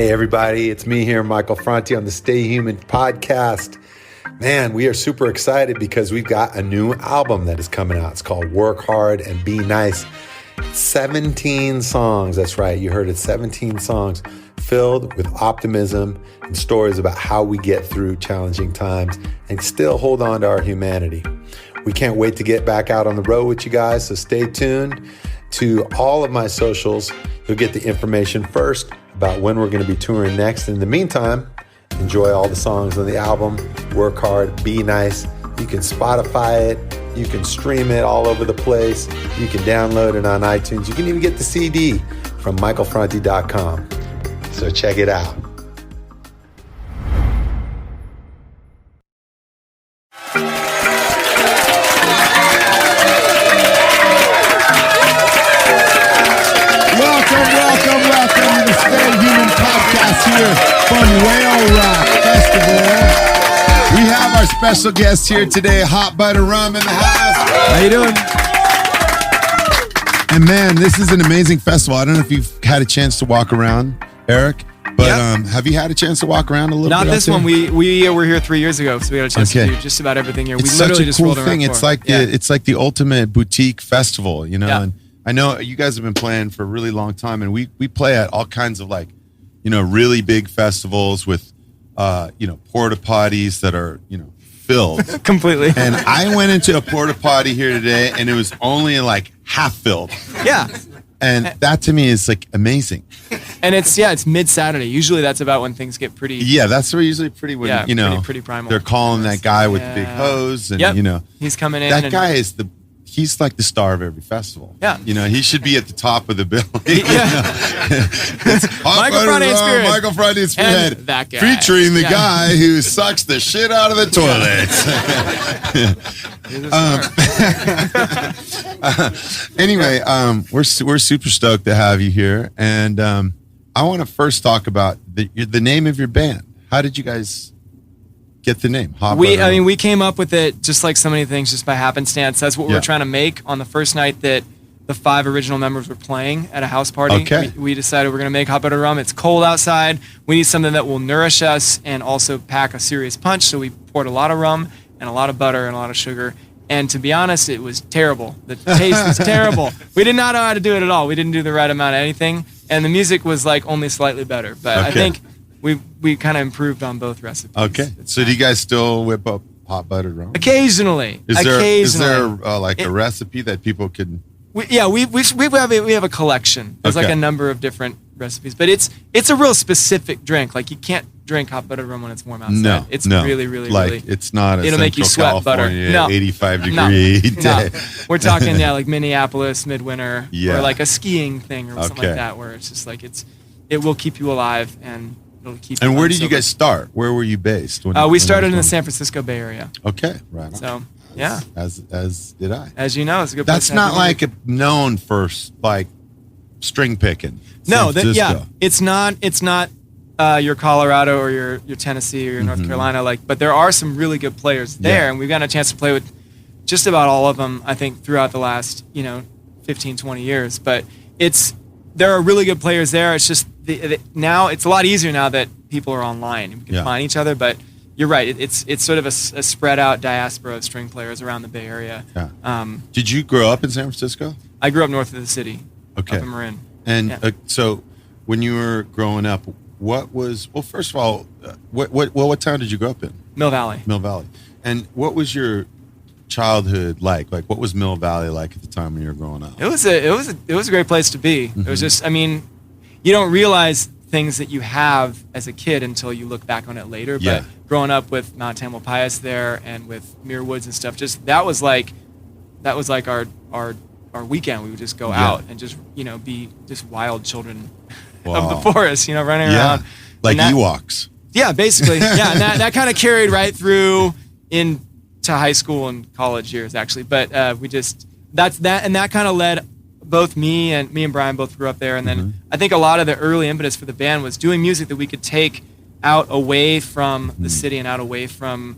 Hey everybody, it's me here, Michael Franti on the Stay Human podcast. Man, we are super excited because we've got a new album that is coming out. It's called Work Hard and Be Nice. 17 songs, that's right, you heard it, 17 songs filled with optimism and stories about how we get through challenging times and still hold on to our humanity. We can't wait to get back out on the road with you guys, so stay tuned to all of my socials. You'll get the information first about when we're going to be touring next. In the meantime, enjoy all the songs on the album, Work Hard, Be Nice. You can Spotify it, you can stream it all over the place, you can download it on iTunes, you can even get the CD from michaelfranti.com. So check it out. Welcome to the Stay Human podcast here from Whale Rock Festival. We have our special guest here today, Hot Buttered Rum in the house. How you doing? And man, this is an amazing festival. I don't know if you've had a chance to walk around, Eric, but have you had a chance to walk around a little bit? Not this one. We were here 3 years ago, so we got a chance to do just about everything here. It's we literally such a just cool rolled around thing. It's like it's like the ultimate boutique festival, you know. Yeah. And I know you guys have been playing for a really long time, and we play at all kinds of really big festivals with porta potties that are filled completely. And I went into a porta potty here today, and it was only half filled. Yeah. And that to me is amazing. And it's mid-Saturday. Usually that's about when things get pretty. Yeah, that's usually pretty when pretty primal. They're calling that guy with the big hose, and he's coming in. That guy is he's like the star of every festival. Yeah. He should be at the top of the bill. Michael Franti and Spirit. Michael Franti and Spirit. And that guy. Featuring the guy who sucks the shit out of the toilets. Anyway, we're super stoked to have you here. And I want to first talk about the name of your band. How did you guys get the name? We came up with it just like so many things, just by happenstance. That's what we were trying to make on the first night that the 5 original members were playing at a house party. Okay. We decided we're going to make Hot Buttered Rum. It's cold outside. We need something that will nourish us and also pack a serious punch. So we poured a lot of rum and a lot of butter and a lot of sugar. And to be honest, it was terrible. The taste was terrible. We did not know how to do it at all. We didn't do the right amount of anything. And the music was only slightly better. But I think we kind of improved on both recipes. Okay. So do you guys still whip up Hot Buttered Rum? Occasionally. Is there a recipe that people could? We have a collection. There's a number of different recipes, but it's a real specific drink. You can't drink Hot Buttered Rum when it's warm outside. No, it's really, really, really. It's not a it'll make you sweat California, butter. No, 85 degree day. No. We're talking Minneapolis midwinter, or a skiing thing or something like that, where it's just it will keep you alive and it'll keep. And where did you guys start? Where were you based? We started in the San Francisco Bay Area. Okay, right. So yeah, as did I. As you know, it's a good. That's not known for string picking. No, it's not. It's not your Colorado or your Tennessee or your North Carolina. But there are some really good players there, and we've gotten a chance to play with just about all of them. I think throughout the last 15, 20 years. But there are really good players there. It's just now it's a lot easier now that people are online and we can find each other. But you're right. It's sort of a spread out diaspora of string players around the Bay Area. Yeah. Did you grow up in San Francisco? I grew up north of the city. Okay. Up in Marin. And so when you were growing up, first of all, what town did you grow up in? Mill Valley. Mill Valley. And what was your childhood like? What was Mill Valley like at the time when you were growing up? It was a great place to be. It was just, you don't realize things that you have as a kid until you look back on it later. But growing up with Mount Tamalpais there and with Muir Woods and stuff, just that was like our weekend. We would just go out and just be just wild children of the forest, running around like Ewoks. Yeah, basically. Yeah, and that kind of carried right through into high school and college years, actually. But we just that kind of led both me and Brian both grew up there, and then I think a lot of the early impetus for the band was doing music that we could take out away from the city and out away from,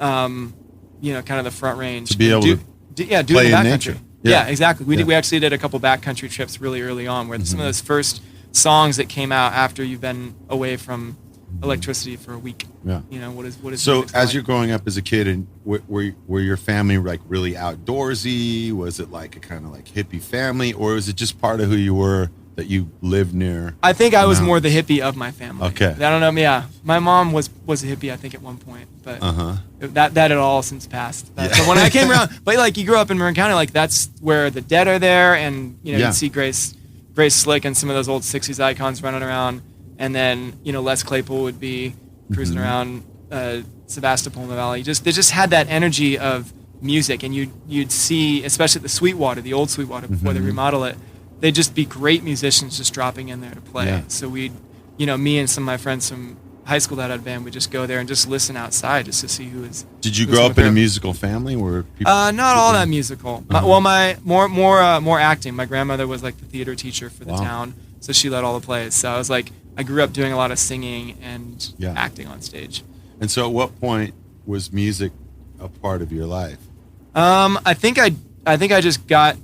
kind of the Front Range to be able to do play the in backcountry. nature. Yeah, exactly. We actually did a couple backcountry trips really early on, where some of those first songs that came out after you've been away from electricity for a week. Yeah. You know, what is So music as like? you're growing up as a kid, and were your family like really outdoorsy? Was it like a kind of like hippie family, or was it just part of who you were that you lived near? I think I was No. more the hippie of my family. Okay. I don't know. Yeah, my mom was a hippie, I think, at one point, but Uh-huh. that had all since passed. So when I came around, but like you grew up in Marin County, like that's where the Dead are there, and you know Yeah. you see Grace Slick and some of those old '60s icons running around, and then you know Les Claypool would be cruising around Sebastopol in the Valley. They just had that energy of music, and you'd see, especially at the Sweetwater, the old Sweetwater before they remodel it. They'd just be great musicians just dropping in there to play. Yeah. So we'd, you know, me and some of my friends from high school that had a band, we'd just go there and just listen outside just to see who was. Did you who was grow in up the in a group. musical family where people? Not all that musical. My more acting. My grandmother was like the theater teacher for the Wow. town, so she led all the plays. So I was like, I grew up doing a lot of singing and Yeah. acting on stage. And so, at what point was music a part of your life? I think I just got.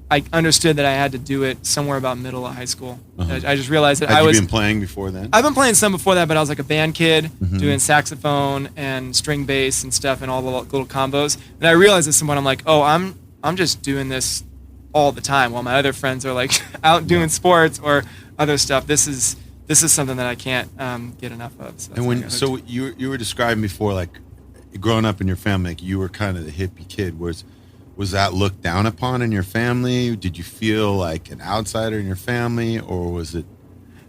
I understood that I had to do it somewhere about middle of high school. I just realized that Had I you was. been playing before then? I've been playing some before that, but I was like a band kid doing saxophone and string bass and stuff and all the little combos. And I realized at some point I'm like, oh, I'm just doing this all the time while my other friends are like out doing sports or other stuff. This is something that I can't get enough of. So And you were describing before, like growing up in your family, like you were kind of the hippie kid. Was that looked down upon in your family? Did you feel like an outsider in your family, or was it?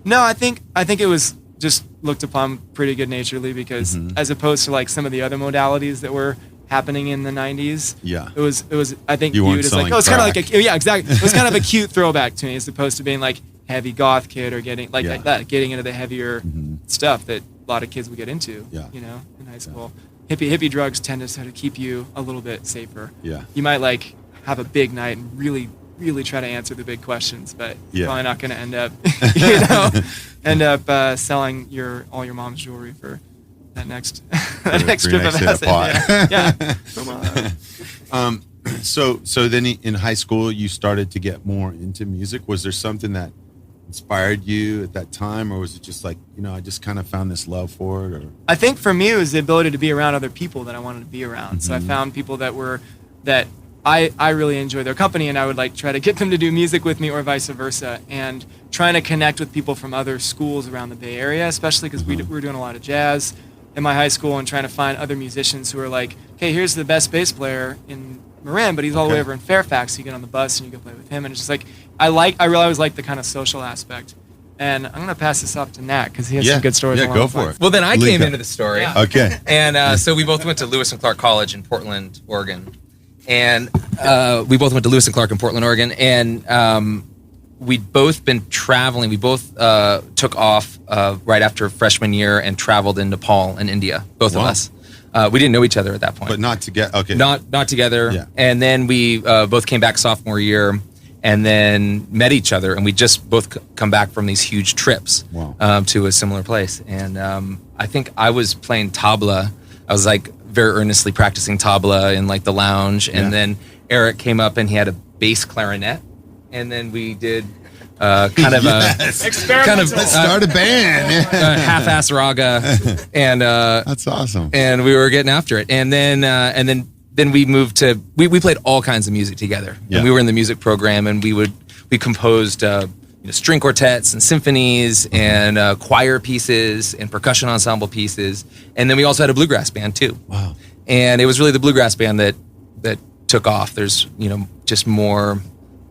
No, I think it was just looked upon pretty good naturedly because as opposed to like some of the other modalities that were happening in the 90s. Yeah. It was I think You weren't viewed as like, selling oh, it's kind of crack. like yeah, exactly. It was kind of a cute throwback to me as opposed to being like heavy goth kid or getting like that, getting into the heavier stuff that a lot of kids would get into, you know, in high school. Hippie drugs tend to sort of keep you a little bit safer. Yeah. You might like have a big night and really, really try to answer the big questions, but you're probably not going to end up, selling all your mom's jewelry for that next trip of acid. Yeah. Come on. So then in high school, you started to get more into music. Was there something that inspired you at that time, or was it just like, you know, I just kind of found this love for it? Or I think for me it was the ability to be around other people that I wanted to be around. So I found people that I really enjoy their company, and I would like try to get them to do music with me or vice versa, and trying to connect with people from other schools around the Bay Area, especially because we were doing a lot of jazz in my high school, and trying to find other musicians who are like, okay, here's the best bass player in Marin, but he's all the way over in Fairfax. So you get on the bus and you go play with him, and it's just like I really always like the kind of social aspect. And I'm gonna pass this off to Nat because he has some good stories. Yeah, go for it. Well, then I came into the story. Yeah. Okay. And so we both went to Lewis and Clark College in Portland, Oregon. And we both went to Lewis and Clark in Portland, Oregon. And we'd both been traveling. We both took off right after freshman year and traveled in Nepal and India, both of us. We didn't know each other at that point. But not together. Okay. Not together. Yeah. And then we both came back sophomore year and then met each other. And we just both come back from these huge trips to a similar place. And I think I was playing tabla. I was like very earnestly practicing tabla in like the lounge. And then Eric came up and he had a bass clarinet. And then we did kind of Let's start a band. half-ass raga, and That's awesome. and we were getting after it. And then we moved to we played all kinds of music together. Yeah. And we were in the music program, and we composed string quartets and symphonies and choir pieces and percussion ensemble pieces. And then we also had a bluegrass band too. Wow. And it was really the bluegrass band that took off. There's just more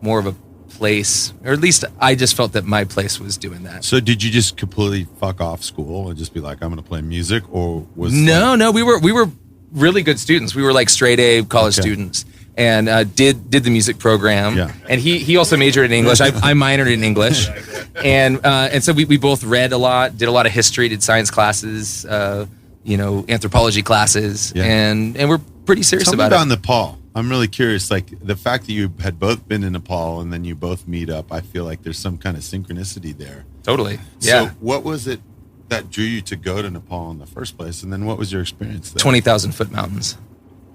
of a place, or at least I just felt that my place was doing that. So did you just completely fuck off school and just be like, I'm going to play music, or was No, we were really good students. We were like straight A college students, and did the music program. Yeah. And he also majored in English. I minored in English, and so we both read a lot, did a lot of history, did science classes, anthropology classes, and we're pretty serious Tell me about about it. Nepal. I'm really curious. Like the fact that you had both been in Nepal and then you both meet up, I feel like there's some kind of synchronicity there. Totally. Yeah. So what was it that drew you to go to Nepal in the first place? And then what was your experience there? 20,000 foot mountains.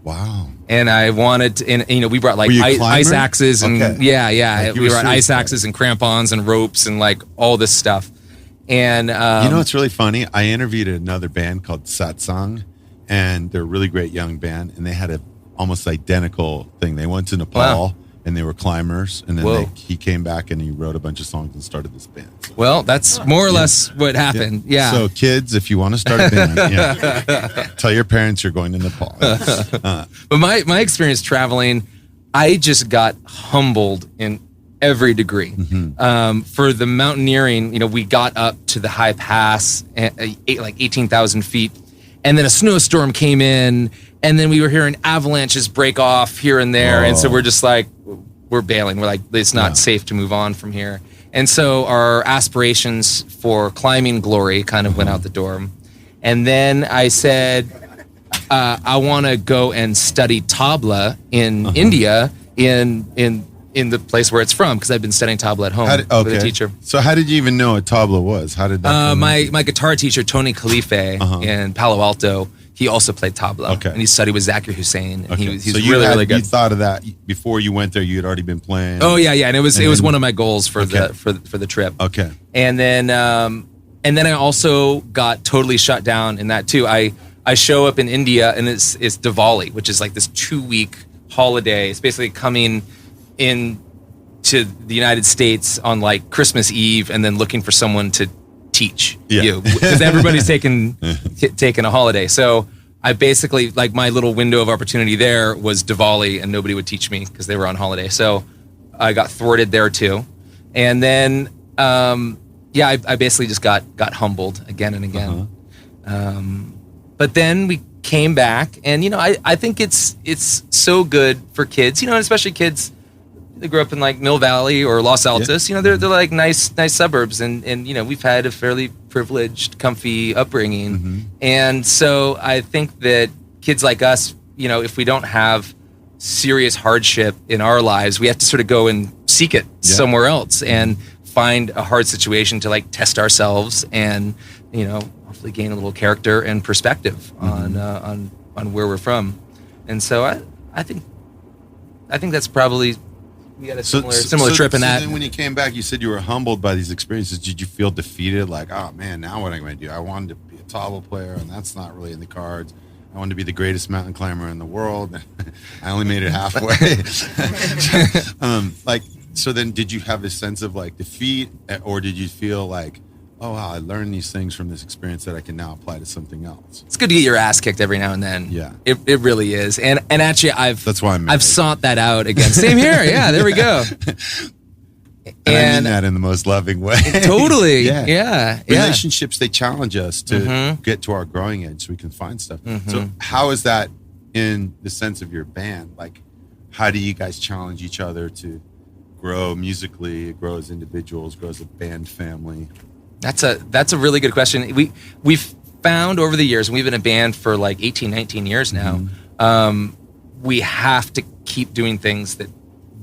Wow. And I wanted to, and we brought like Were you a ice climber? axes and Okay. Like you we were brought serious ice about axes and crampons and ropes and like all this stuff. And You know what's really funny? I interviewed another band called Satsang, and they're a really great young band, and they had a almost identical thing. They went to Nepal, Wow. and they were climbers, and then Whoa. he came back and he wrote a bunch of songs and started this band. So, well, that's more or less what happened. Yeah. So kids, if you want to start a band, tell your parents you're going to Nepal. But my experience traveling, I just got humbled in every degree. For the mountaineering, we got up to the high pass, like 18,000 feet, and then a snowstorm came in, and then we were hearing avalanches break off here and there, and so we're just like, we're bailing. We're like, it's not safe to move on from here. And so our aspirations for climbing glory kind of went out the door. And then I said, I want to go and study tabla in India, in the place where it's from, because I've been studying tabla at home with a teacher. So how did you even know what tabla was? How did that my guitar teacher, Tony Khalife, in Palo Alto, he also played tabla. Okay. And he studied with Zakir Hussain. And he's so really good. You thought of that before you went there. You had already been playing. Oh yeah. And it was one of my goals for the trip. Okay. And then I also got totally shut down in that too. I show up in India, and it's Diwali, which is like this 2-week holiday. It's basically coming in to the United States on like Christmas Eve, and then looking for someone to teach you, because everybody's taking a holiday. So I basically, like, my little window of opportunity there was Diwali, and nobody would teach me because they were on holiday. So I got thwarted there too. And then I basically just got humbled again and again. But then we came back, and I think it's so good for kids, and especially kids that grew up in like Mill Valley or Los Altos. They're like nice suburbs, and we've had a fairly privileged, comfy upbringing. And so I think that kids like us, if we don't have serious hardship in our lives, we have to sort of go and seek it somewhere else and find a hard situation to like test ourselves and hopefully gain a little character and perspective on where we're from. And so I think that's probably, we had a similar trip in that. Then when you came back, you said you were humbled by these experiences. Did you feel defeated? Like, oh man, now what am I going to do? I wanted to be a tabla player, and that's not really in the cards. I wanted to be the greatest mountain climber in the world. I only made it halfway. So then did you have a sense of like defeat, or did you feel like, oh wow, I learned these things from this experience that I can now apply to something else? It's good to get your ass kicked every now and then. Yeah. It really is. And actually that's why I've sought that out again. Same here. Yeah, there we go. And I mean that in the most loving way. Totally. Yeah. Relationships, they challenge us to get to our growing edge so we can find stuff. So how is that in the sense of your band? Like, how do you guys challenge each other to grow musically, grow as individuals, grow as a band family? That's a really good question. We've found over the years, and we've been a band for like 18, 19 years now, we have to keep doing things that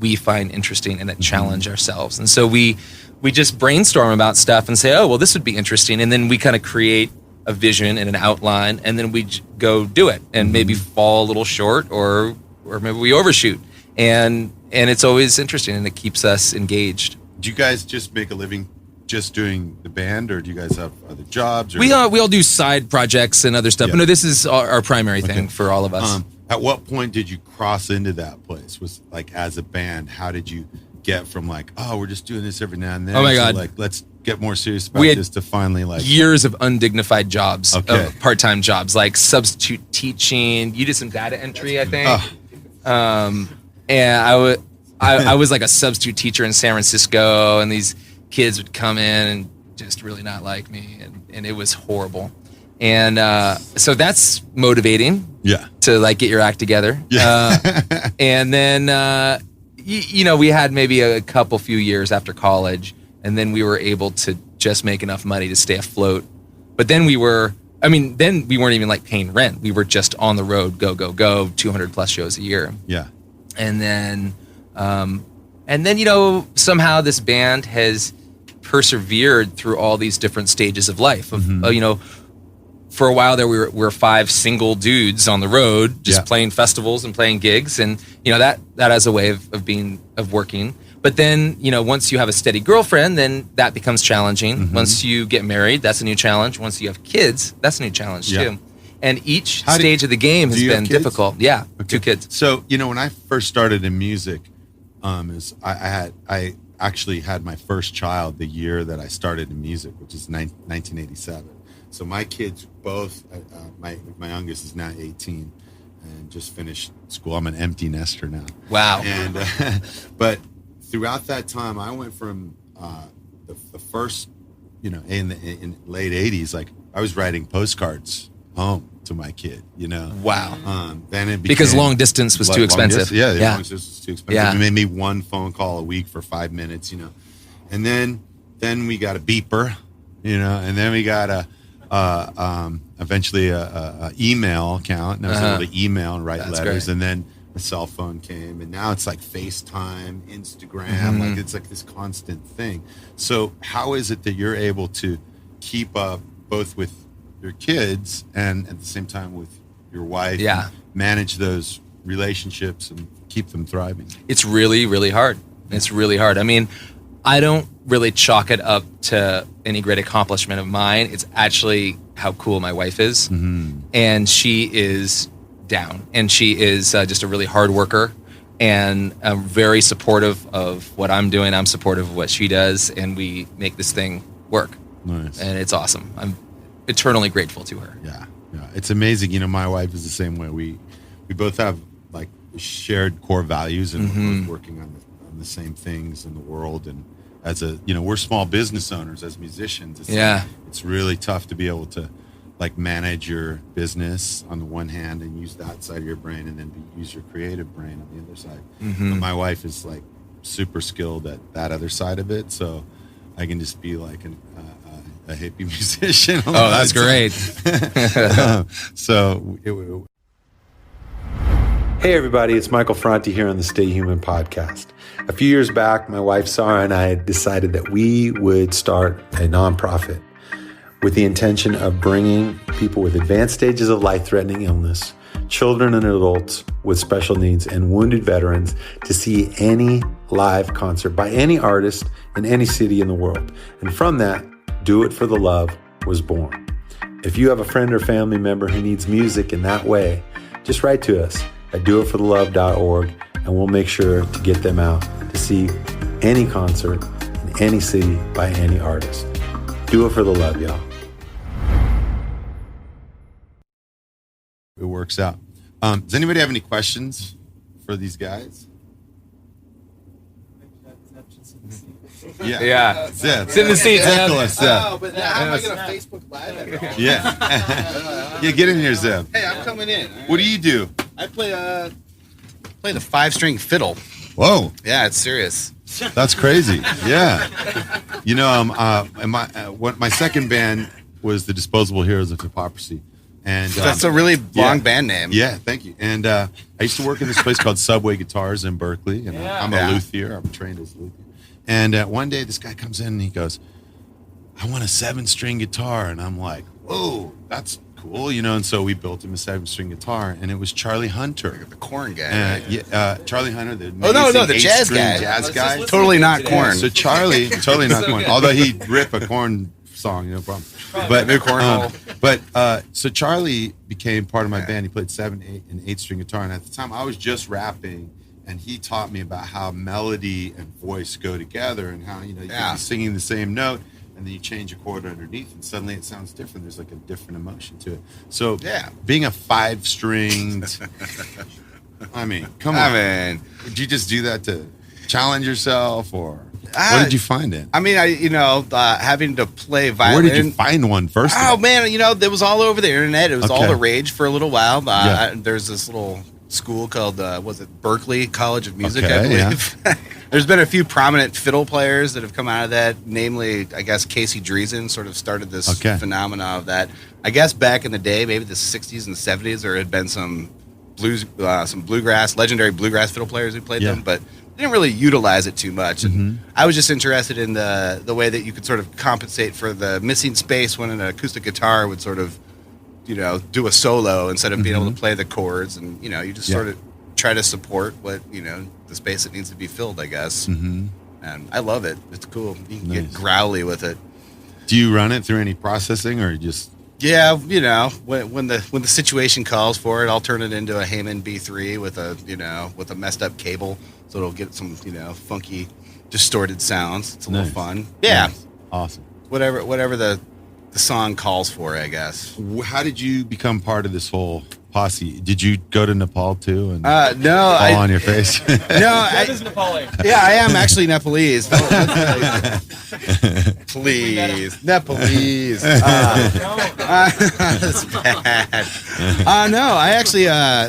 we find interesting and that challenge ourselves. And so we just brainstorm about stuff and say, oh, well, this would be interesting. And then we kind of create a vision and an outline, and then we go do it and maybe fall a little short or maybe we overshoot. And it's always interesting, and it keeps us engaged. Do you guys just make a living just doing the band, or do you guys have other jobs? Or we all do side projects and other stuff. Yeah. But no, this is our primary thing for all of us. At what point did you cross into that place? Was like, as a band, how did you get from like, oh, we're just doing this every now and then? Oh my God. Like, let's get more serious about this, to finally like years of undignified jobs, part-time jobs, like substitute teaching. You did some data entry, I think. And I was like a substitute teacher in San Francisco, and these kids would come in and just really not like me, and it was horrible. And so that's motivating. Yeah. To like get your act together. Yeah. And then we had maybe a few years after college, and then we were able to just make enough money to stay afloat. But then we weren't even like paying rent. We were just on the road, go, 200 plus shows a year. Yeah. And then somehow this band has persevered through all these different stages of life. for a while there, we were 5 single dudes on the road, just playing festivals and playing gigs, and that has a way of working. But then, once you have a steady girlfriend, then that becomes challenging. Mm-hmm. Once you get married, that's a new challenge. Once you have kids, that's a new challenge too. And each stage of the game has been difficult. Yeah, okay. 2 kids. So, when I first started in music, I actually had my first child the year that I started in music, which is 1987. So my kids both, my youngest is now 18 and just finished school. I'm an empty nester now. Wow. And but throughout that time, I went from the first, in the late 80s, like I was writing postcards home to my kid, Wow. Then it became, because long distance was too expensive. Long distance was too expensive. Yeah. It made me 1 phone call a week for 5 minutes, and then we got a beeper, and then we got eventually a email account, and I was able to email and write letters. Great. And then a cell phone came, and now it's like FaceTime, Instagram, like it's like this constant thing. So how is it that you're able to keep up both with your kids and at the same time with your wife, and manage those relationships and keep them thriving? It's really, really hard. It's really hard. I mean, I don't really chalk it up to any great accomplishment of mine. It's actually how cool my wife is. Mm-hmm. And she is down. And she is just a really hard worker and very supportive of what I'm doing. I'm supportive of what she does. And we make this thing work. Nice. And it's awesome. I'm eternally grateful to her. Yeah. It's amazing. My wife is the same way. We both have like shared core values, and we're both working on the same things in the world. And as we're small business owners, as musicians, it's really tough to be able to like manage your business on the one hand and use that side of your brain, and then use your creative brain on the other side. Mm-hmm. But my wife is like super skilled at that other side of it, so I can just be like a hippie musician. Oh, that's great. Hey everybody, it's Michael Franti here on the Stay Human podcast. A few years back, my wife Sarah and I decided that we would start a nonprofit with the intention of bringing people with advanced stages of life-threatening illness, children and adults with special needs, and wounded veterans to see any live concert by any artist in any city in the world. And from that, Do It for the Love was born. If you have a friend or family member who needs music in that way, just write to us at doitforthelove.org, and we'll make sure to get them out to see any concert in any city by any artist. Do it for the love, y'all. It works out. Does anybody have any questions for these guys? Yeah. Zeb. Sit in the seat, Zeb. Oh, but how am I going to Facebook Live at all? Yeah. Yeah, get in here, Zeb. Hey, I'm coming in. What do you do? I play the 5-string fiddle. Whoa. Yeah, it's serious. That's crazy. Yeah. My second band was the Disposable Heroes of Hypocrisy. And that's a really long band name. Yeah, thank you. And I used to work in this place called Subway Guitars in Berkeley, and I'm a luthier. I'm trained as a luthier. And one day this guy comes in and he goes, I want a 7-string guitar. And I'm like, whoa, that's cool, And so we built him a 7-string guitar, and it was Charlie Hunter. The Korn guy. Right? Charlie Hunter, the the jazz guy. Totally not Korn. So Charlie, totally not Korn. Although he'd rip a Korn song, no problem. But new Korn. So Charlie became part of my band. He played 7, 8, and 8-string guitar, and at the time I was just rapping. And he taught me about how melody and voice go together, and how you can be singing the same note, and then you change a chord underneath, and suddenly it sounds different. There's like a different emotion to it. So being a 5-stringed, I mean, come on, man. Did you just do that to challenge yourself, or what did you find it? I mean, having to play violin. Where did you find one first? Oh man, it was all over the internet. It was all the rage for a little while. There's this little school called Berkeley College of Music, I believe. Yeah. There's been a few prominent fiddle players that have come out of that, namely, I guess, Casey Dreesen sort of started this phenomena of that. I guess back in the day, maybe the 60s and 70s, there had been some bluegrass, legendary bluegrass fiddle players who played them, but they didn't really utilize it too much. And I was just interested in the way that you could sort of compensate for the missing space when an acoustic guitar would sort of do a solo instead of being able to play the chords, and you just sort of try to support what the space that needs to be filled, I guess. And I love it. It's cool. You can get growly with it. Do you run it through any processing, or just? Yeah, when the situation calls for it, I'll turn it into a Heyman B3 with a messed up cable, so it'll get some funky, distorted sounds. It's a little fun. Yeah, nice. Awesome. Whatever the song calls for, I guess. How did you become part of this whole posse? Did you go to Nepal too? And no, fall on your face. No, That is Nepali. Yeah, I am actually Nepalese. Please, Nepalese. That's bad. No, I actually.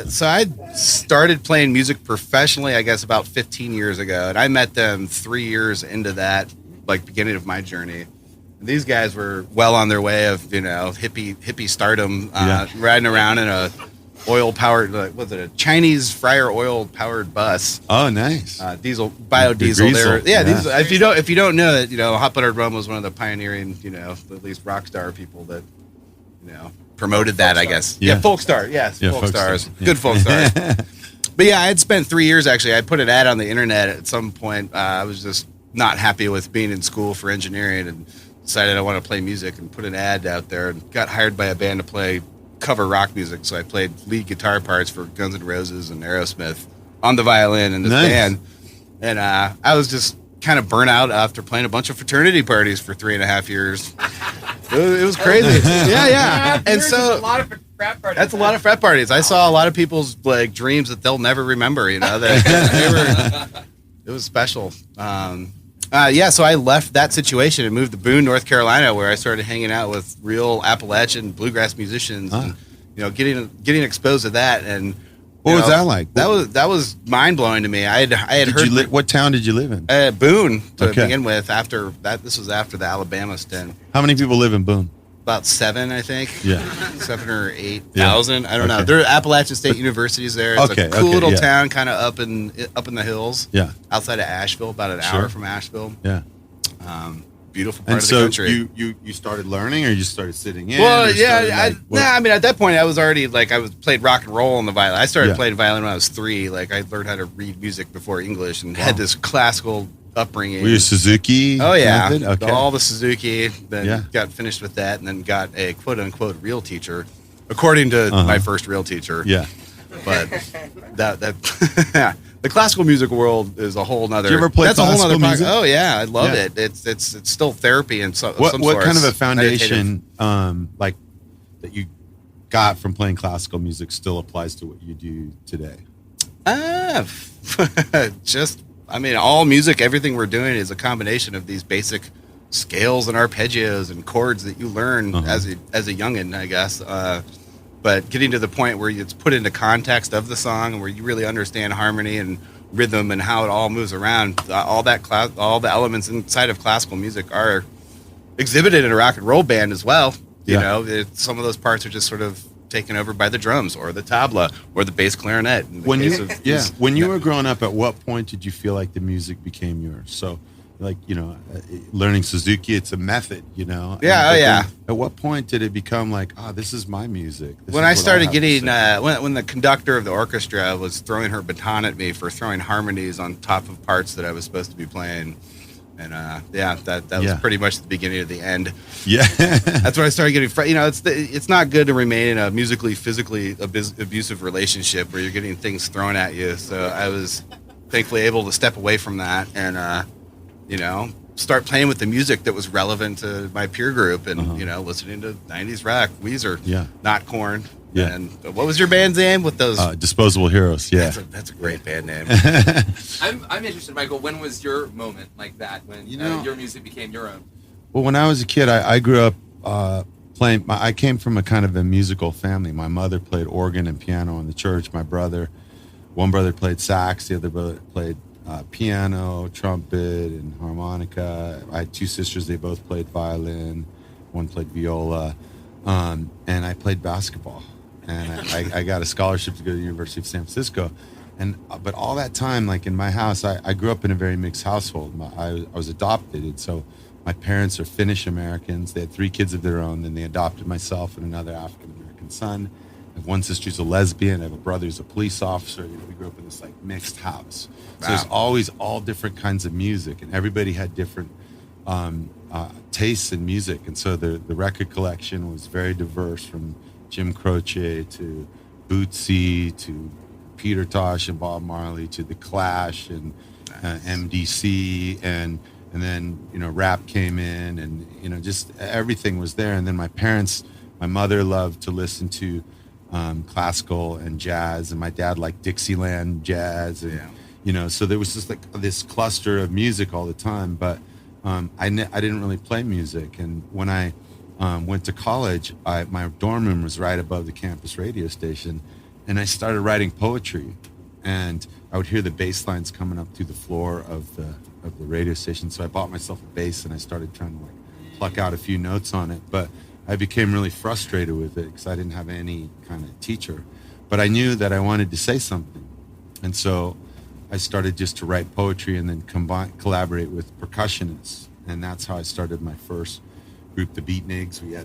So I started playing music professionally, I guess, about 15 years ago, and I met them 3 years into that, like beginning of my journey. And these guys were well on their way of hippie stardom, riding around in a oil-powered, was it a Chinese fryer oil-powered bus? Oh, nice. Biodiesel. Diesel. If you don't know that, Hot Buttered Rum was one of the pioneering, at least rock star people that, promoted that, I guess. Yeah, folk star. Yes, folk stars. Yeah. Good folk stars. But yeah, I had spent 3 years actually. I put an ad on the internet at some point. I was just not happy with being in school for engineering and decided I want to play music, and put an ad out there, and got hired by a band to play cover rock music. So I played lead guitar parts for Guns N' Roses and Aerosmith on the violin in this band. And I was just kind of burnt out after playing a bunch of fraternity parties for 3.5 years. It was crazy. Yeah. And so a lot of frat parties. That's a lot of frat parties. I saw a lot of people's dreams that they'll never remember. It was special. So I left that situation and moved to Boone, North Carolina, where I started hanging out with real Appalachian bluegrass musicians, and getting exposed to that. And what was that like? That was mind blowing to me. I had heard. What town did you live in? Boone to begin with. After that, this was after the Alabama stint. How many people live in Boone? About 7, I think. Yeah, 7 or 8,000. I don't know. There are Appalachian State Universities there. It's a cool little town, kind of up in the hills. Yeah, outside of Asheville, about an hour from Asheville. Yeah, beautiful part of the country. You started learning, or you started sitting in? Well, yeah. I mean, at that point, I was already played rock and roll on the violin. I started playing violin when I was 3. Like, I learned how to read music before English, and had this classical upbringing. Were you Suzuki? Oh yeah, method? All the Suzuki. Then got finished with that, and then got a quote unquote real teacher, according to my first real teacher. Yeah, but that the classical music world is a whole nother. Did you ever play classical music? Oh yeah, I love it. It's still therapy and some. What kind of a foundation that you got from playing classical music still applies to what you do today? All music, everything we're doing is a combination of these basic scales and arpeggios and chords that you learn as a youngin', I guess. But getting to the point where it's put into context of the song, and where you really understand harmony and rhythm and how it all moves around, all the elements inside of classical music are exhibited in a rock and roll band as well. Some of those parts are just sort of taken over by the drums or the tabla or the bass clarinet. When you were growing up, at what point did you feel like the music became yours? So, learning Suzuki, it's a method, Yeah. At what point did it become like, this is my music? When I started getting, when the conductor of the orchestra was throwing her baton at me for throwing harmonies on top of parts that I was supposed to be playing. And that was pretty much the beginning of the end. Yeah, that's when I started getting. It's not good to remain in a musically, physically abusive relationship where you're getting things thrown at you. So I was thankfully able to step away from that and start playing with the music that was relevant to my peer group, and listening to 90s rock, Weezer, not Korn. Yeah. And what was your band's name with those? Disposable Heroes. Yeah, that's a great band name. I'm interested, Michael. When was your moment like that? When your music became your own? Well, when I was a kid, I grew up playing. I came from a kind of a musical family. My mother played organ and piano in the church. One brother played sax. The other brother played piano, trumpet, and harmonica. I had 2 sisters. They both played violin. One played viola, and I played basketball. And I got a scholarship to go to the University of San Francisco. But all that time, like in my house, I grew up in a very mixed household. I was adopted, and so my parents are Finnish Americans. They had 3 kids of their own. Then they adopted myself and another African American son. I have one sister who's a lesbian. I have a brother who's a police officer. We grew up in this like mixed house. So there's always all different kinds of music, and everybody had different tastes in music. And so the record collection was very diverse, from Jim Croce to Bootsy to Peter Tosh and Bob Marley to The Clash and MDC and then rap came in, and just everything was there. And then my mother loved to listen to classical and jazz, and my dad liked Dixieland jazz, and so there was just like this cluster of music all the time. But I didn't really play music, and when I went to college, my dorm room was right above the campus radio station, and I started writing poetry, and I would hear the bass lines coming up through the floor of the radio station. So I bought myself a bass, and I started trying to like pluck out a few notes on it. But I became really frustrated with it because I didn't have any kind of teacher. But I knew that I wanted to say something, and so I started just to write poetry and then collaborate with percussionists, and that's how I started my first group, the Beatniks. We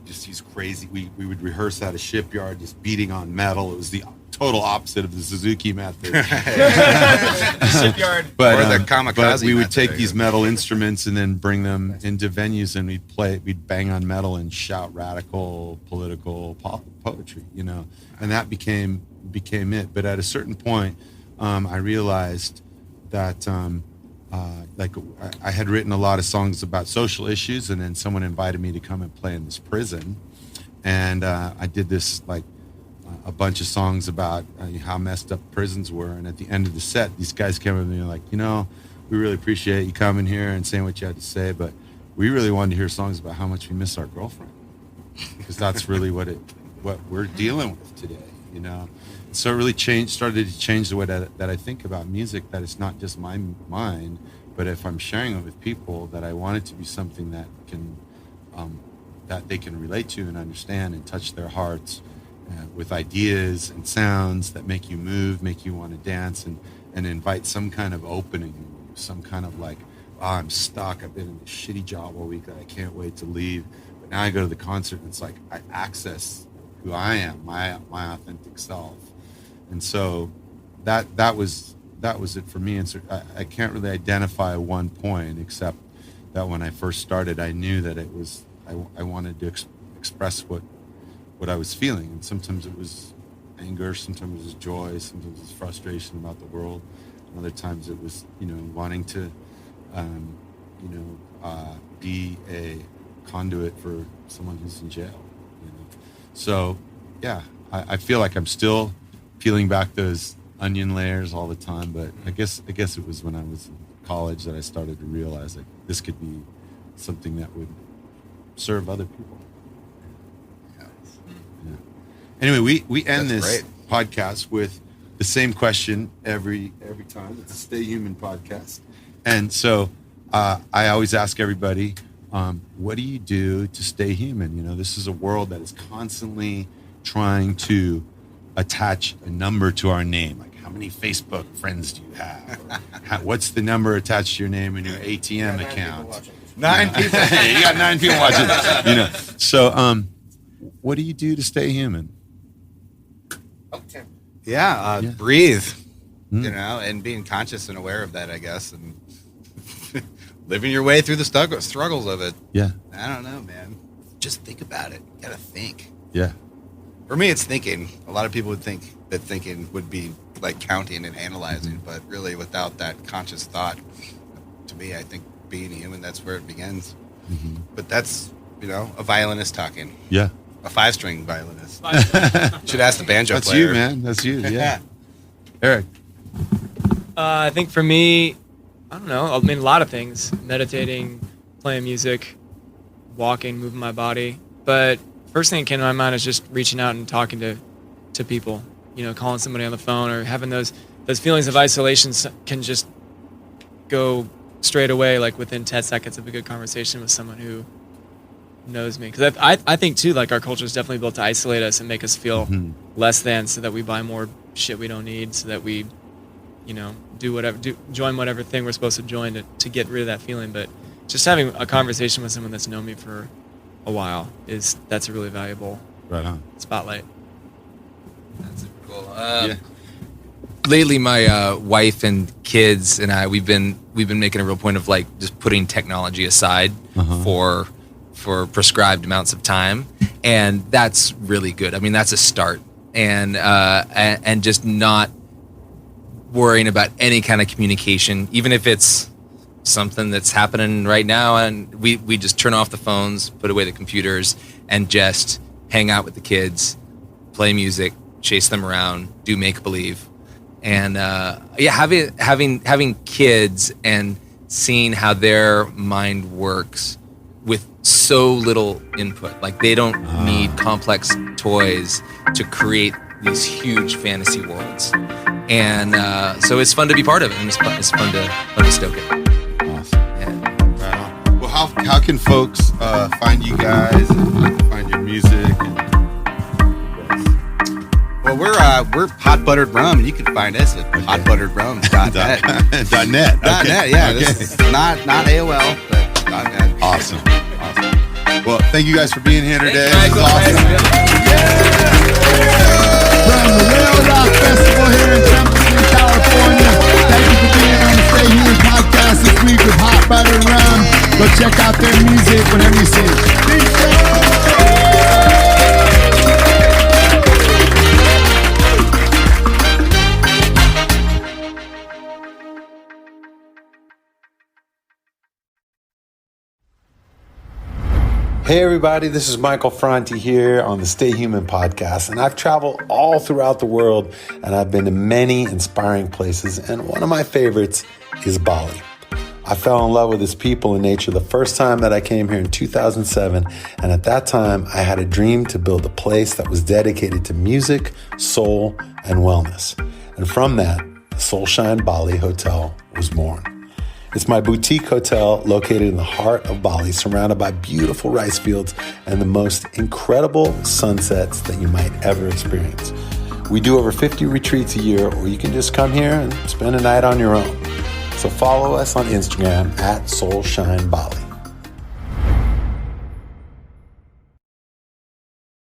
just used crazy. We would rehearse at a shipyard, just beating on metal. It was the total opposite of the Suzuki method. Shipyard, but, or the kamikaze. But we would method, take these metal instruments and then bring them into venues, and we'd bang on metal and shout radical political poetry, and that became it. But at a certain point, I realized that I had written a lot of songs about social issues, and then someone invited me to come and play in this prison, and I did this a bunch of songs about how messed up prisons were. And at the end of the set, these guys came up to me and like, we really appreciate you coming here and saying what you had to say, but we really wanted to hear songs about how much we miss our girlfriend, because that's really what we're dealing with today, So it really started to change the way that I think about music, that it's not just my mind, but if I'm sharing it with people, that I want it to be something that they can relate to and understand and touch their hearts with ideas and sounds that make you move, make you want to dance, and invite some kind of opening, some kind of like, I'm stuck, I've been in this shitty job all week that I can't wait to leave, but now I go to the concert and it's like I access who I am, my authentic self. And so that was it for me. And so I can't really identify one point, except that when I first started, I knew that it was I wanted to express what I was feeling, and sometimes it was anger, sometimes it was joy, sometimes it was frustration about the world, and other times it was wanting to be a conduit for someone who's in jail. So yeah, I feel like I'm still peeling back those onion layers all the time, but I guess it was when I was in college that I started to realize that this could be something that would serve other people. Yeah. Anyway, we end this podcast with the same question every time. It's a Stay Human podcast, and so I always ask everybody, what do you do to stay human? This is a world that is constantly trying to attach a number to our name. Like, how many Facebook friends do you have? What's the number attached to your name in your ATM account? 9 people. You got 9 people watching. So, what do you do to stay human? Breathe. And being conscious and aware of that, I guess, and living your way through the struggles of it. Yeah. I don't know, man. Just think about it. You gotta think. Yeah. For me, it's thinking. A lot of people would think that thinking would be like counting and analyzing, but really without that conscious thought, to me, I think being human, that's where it begins. Mm-hmm. But that's, a violinist talking. Yeah. A 5-string violinist. Should ask the banjo That's player. you, man. That's you. Yeah. Eric. I think for me, I don't know. I mean, a lot of things. Meditating, playing music, walking, moving my body. But first thing that came to my mind is just reaching out and talking to people. Calling somebody on the phone, or having those feelings of isolation can just go straight away, like within 10 seconds of a good conversation with someone who knows me. Because I think too, like, our culture is definitely built to isolate us and make us feel less than, so that we buy more shit we don't need, so that we join whatever thing we're supposed to join to get rid of that feeling. But just having a conversation with someone that's known me for a while, that's a really valuable Right on. spotlight. That's super cool. Lately, my wife and kids and I we've been making a real point of like just putting technology aside for prescribed amounts of time, and that's really good. I mean, that's a start, and just not worrying about any kind of communication, even if it's something that's happening right now, and we just turn off the phones, put away the computers, and just hang out with the kids, play music, chase them around, do make believe. And having kids and seeing how their mind works with so little input, like they don't need complex toys to create these huge fantasy worlds, and so it's fun to be part of it, and it's fun to stoke it. Awesome. Yeah. Right on. Well, how can folks find you guys and find your music? Well, we're Hot Buttered Rum. You can find us at hotbutteredrum.net. .net. Okay. .net, yeah. Okay. This is not AOL, but .net. Awesome. Well, thank you guys for being here today. Thanks, This is awesome. From the Whale Rock Festival here in Templeton, California. Thank you for being on the Stay Human podcast this week with Hot Buttered Rum. Go check out their music whenever you see it. Peace. Hey everybody, this is Michael Franti here on the Stay Human podcast, and I've traveled all throughout the world and I've been to many inspiring places, and one of my favorites is Bali. I fell in love with its people and nature the first time that I came here in 2007, and at that time I had a dream to build a place that was dedicated to music, soul, and wellness. And from that, the Soulshine Bali Hotel was born. It's my boutique hotel located in the heart of Bali, surrounded by beautiful rice fields and the most incredible sunsets that you might ever experience. We do over 50 retreats a year, or you can just come here and spend a night on your own. So follow us on Instagram at Soulshine Bali.